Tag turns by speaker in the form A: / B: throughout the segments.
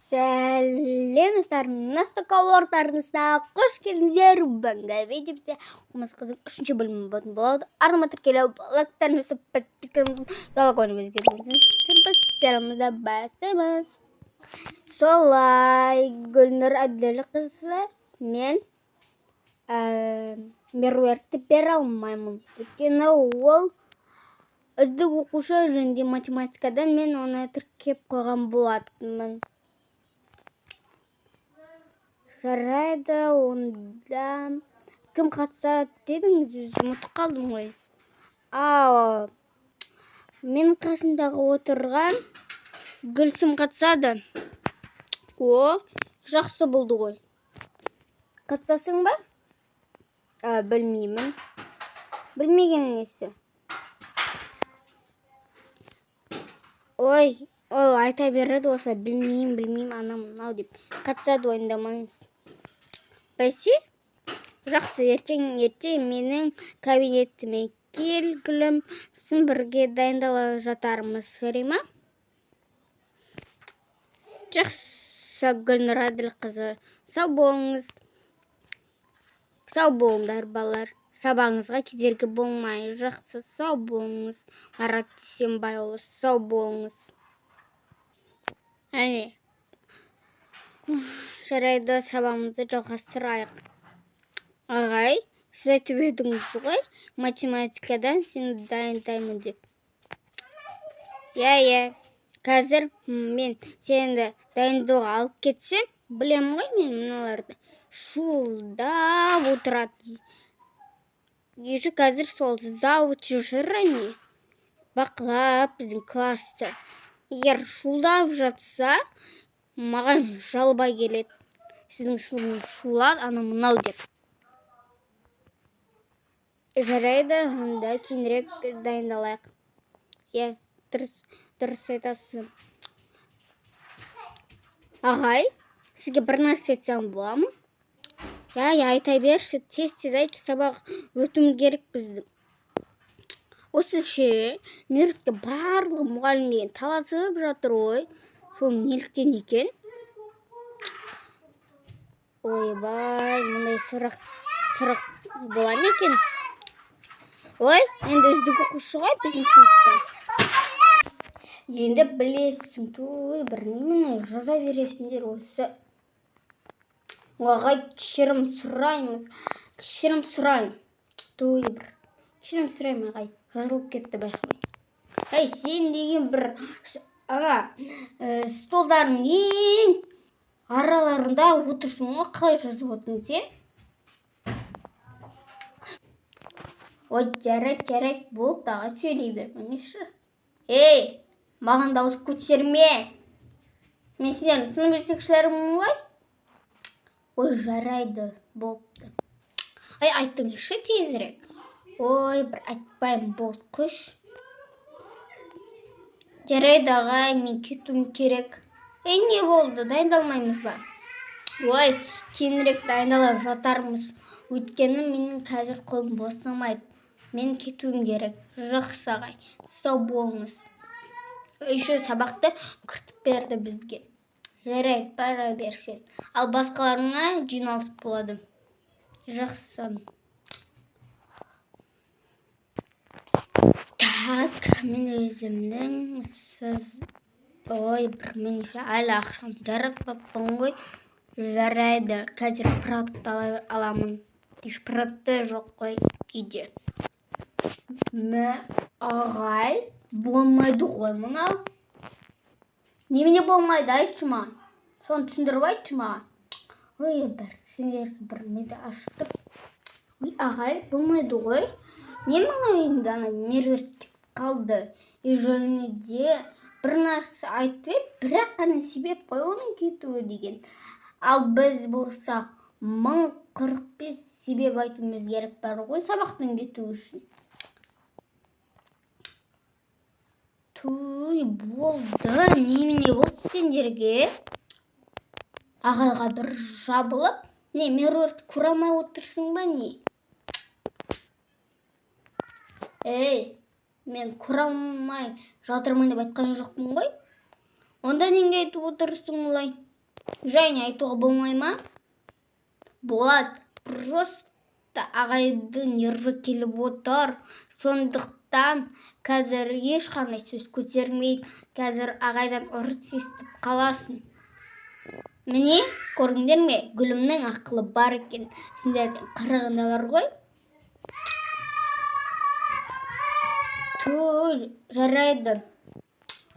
A: Сәлеметсіздер, настықаулардарыңызда қош келдіңіздер. Бүгінгі видеомызда Қылмыс қыздың 3-ші бөлімі болатын болады. Арнама тіркелу, лайктарын өсіп, подпискаңызды колокольчикті бергеніңіз сериалымызды бастаймыз. Солай, Гүлнұр Әбділқызы мен меруертті бере алмаймын. Өйткені ол үздік оқушы жөнінде математикадан мен оны тіркеп қойған болатынмын. Жарайды, онда кім қатысады дедіңіз, өзім ұмытып қалдым ғой. Мен қасындағы отырған Гүлсім қатысады. Жақсы болды ғой. Қатысасың ба? Білмеймін. Білмеген несі? Ой, ол айта береді болса, білмеймін, анам мынау деп. Қатысады, ойындамаңыз. Бәсе? Жақсы, ертең менің кабинетіме кел, Гүлім, сен бірге дайындала жатармыз, жарай ма? Жақсы, Гүлнұр Әбділқызы, сау болыңыз. Сау болыңдар, балалар. Сабағыңызға кедергі болмай, жақсы, сау болыңыз. Марат Дүйсенбайұлы, сау болыңыз. Әне. Жарайды, сабағымызды жалғастырайық. Ағай, сіз айтып едіңіз ғой, математикадан сені дайындаймын деп. Иә, қазір мен сені дайындауға алып кетсем, білем ғой мен мыналарды. Шулдап отырады. Еші қазір сол завучы жүріне бақылап біздің класты. Егер шулдап жатса, маған жалбай келеді. Сіздің шулат, ана мынау деп. Жарайды, онда кейінірек дайындалайық. Иә, дұрыс айтасың. Ағай, сізге бір нәрсе айтсам бола ма? Иә, айта берші, тез айтшы, сабақ өтуім керек біздің. Осы ше, неліктен барлығы мұғалімдеген таласып жатыр ой. Сол неліктен екен? Ойбай, мұндай сұрақ бола ма екен? Ой, енді үздік оқушы ғой біздің сыныптан. Енді білесің, бір немене жаза бересіңдер осы. Ағай, кешірім сұраймын. Кешірім сұраймын, ағай. Жазылып кетті байқамай. Сен деген бір столдардың ең араларында отырсың ғой, қалай жазып отырсың сен? Ой, жарайды, болды, ағай, сөйлей бермеңізші. Маған дауыс көтерме. Мен сендердің сынып жетекшілерімін ғой. Ой, жарайды, болыпты. Айттыңызшы тезірек. Ой, бір айтпаймын, болды, көш. Жарайды, ағай, мен кетуім керек. Не болды, дайындалмаймыз ба? Ой, кейінірек дайындала жатармыз. Өйткені менің қазір қолым босамайды. Мен кетуім керек. Жақсы, ағай, сау болыңыз. Еще сабақты күртіп берді бізге. Жарайды, бара берсен. Ал басқаларыңа жиналыс болады. Жақсы. Так, мен өзімнің мен әлі ақшам жаратпаппын ғой. Жарайды, қазір продукт аламын. Еш продукты жоқ қой үйде. Ағай, болмайды ғой мұнау. Немене болмайды, айтшы маған. Соны түсіндіріп айтшы маған. Ой, сендерді бір меді аштып. Ағай, болмайды ғой. Не мұна үйінде меруерттік қалды. Жөнінде бір нәрсе айтып, бірақ қана себеп қой оның кетуі деген. Ал біз болса 1045 себеп айтуымыз керек бар ғой сабақтан кету үшін. Болды, немене болды сендерге? Ағайға бір жабылып, меруерт көре алмай отырсың ба не? Мен көре алмай жатырмын деп айтқан жоқпын ғой. Онда неге айтып отырсың олай? Және айтуға болмай ма? Болады. Просто ағайды нерві келіп отыр. Сондықтан қазір ешқандай сөз көтермейді. Қазір ағайдан ұрыс естіп қаласын. Міне, көрдіңдер ме? Гүлімнің ақылы бар екен. Сендерден қырығында бар ғой. Жарайды.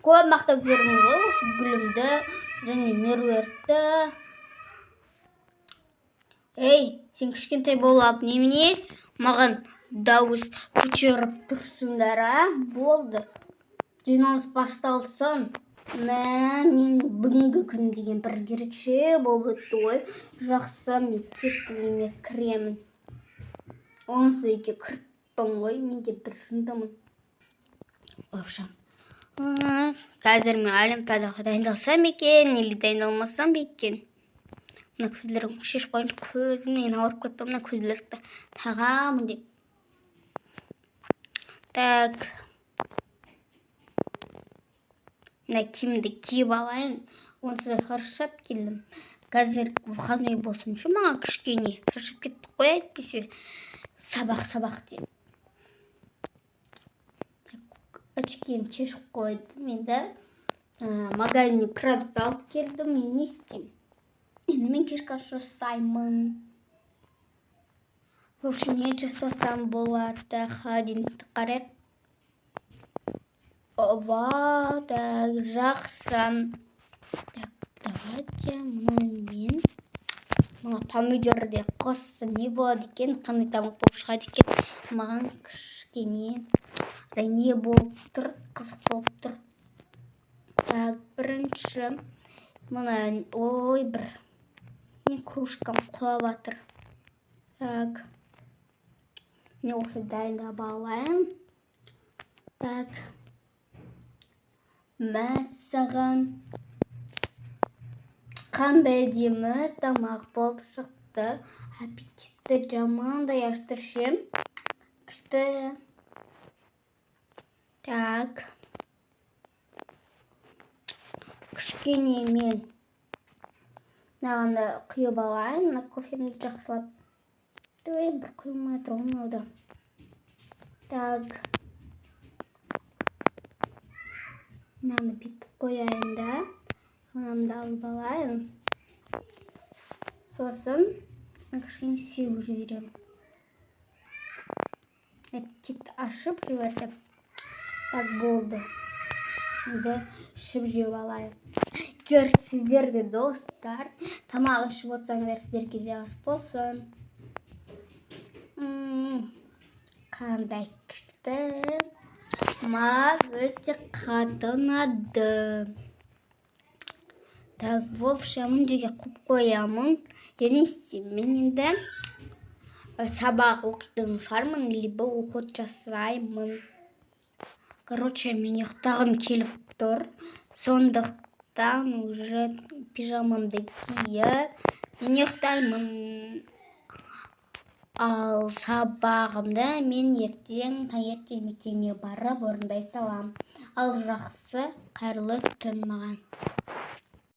A: Көп мақтап жүрмін ғой осы гүлімді және меруертті. Ей, сен кішкентай болып немене? Маған дауыс көтеріп тұрсыңдар, болды. Жиналыс басталсын. Мен бүгінгі күн деген бір ерекше болып өтті ғой. Жақсы, мен кеттім, кіремін. Онсыз үйге кіріппін ғой, мен де бір жындымын. Общем, қазір мен олимпиадаға дайындалсам екен, или дайындалмасам екен. Мына көзілерім шешіп қойыншы, көзімнен ауырып кетті, мына көзілерді тағамын деп. Так. Мына киімді киіп алайын. Онсыз шаршап келдім. Қазір выходной болсыншы, маған кішкене шаршап кеттік қой, әйтпесе сабақ деп. Очкиім шешіп қойдым. Енді магазиннен продукт алып келдім. Мен не істеймін? Енді мен кешкі ас жасаймын. В общем, не жасасам болады. Холодильникті қарайық. Так, жақсы. Так, давайте мен помидорды қосса не болады екен? Қандай тамақ болып шығады екен? Маған кішкене не болып тұр, қызық болып тұр. Так, бірінші мына мен кружкам құлап жатыр. Так, мен осы дайындап алайын. Так, мәссаған қандай әдемі тамақ болып шықты. Аппетитті жамандай ашты шем. Күшті. Так, кішкене мен мынағанда құйып алайын. Мына кофемді жақсылап. Бір құйылмай тұр мынауды. Так, мынаны бүйтіп қояйын да. Мынамды алып алайын. Сосын кішкене сеуіп жіберем. Аппетитті ашып жібердім. Так, болды. Енді ішіп жеп алайын. Егер сіздерде достар тамақ ішіп отырсаңдар, сіздерге де ас болсын. Қандай күшті. Маған өте қатты ұнады. Так, в общем, жерге қойып қоямын. Не істеймін? Мен енді сабақ оқитын шығармын, либо уход жасаймын. Короче, мен ұйықтағым келіп тұр. Сондықтан уже пижамамды киіп, мен ұйықтаймын. Ал сабағымды мен ертең таңертең мектебіме барып орындай салам. Ал жақсы, қайырлы түн маған.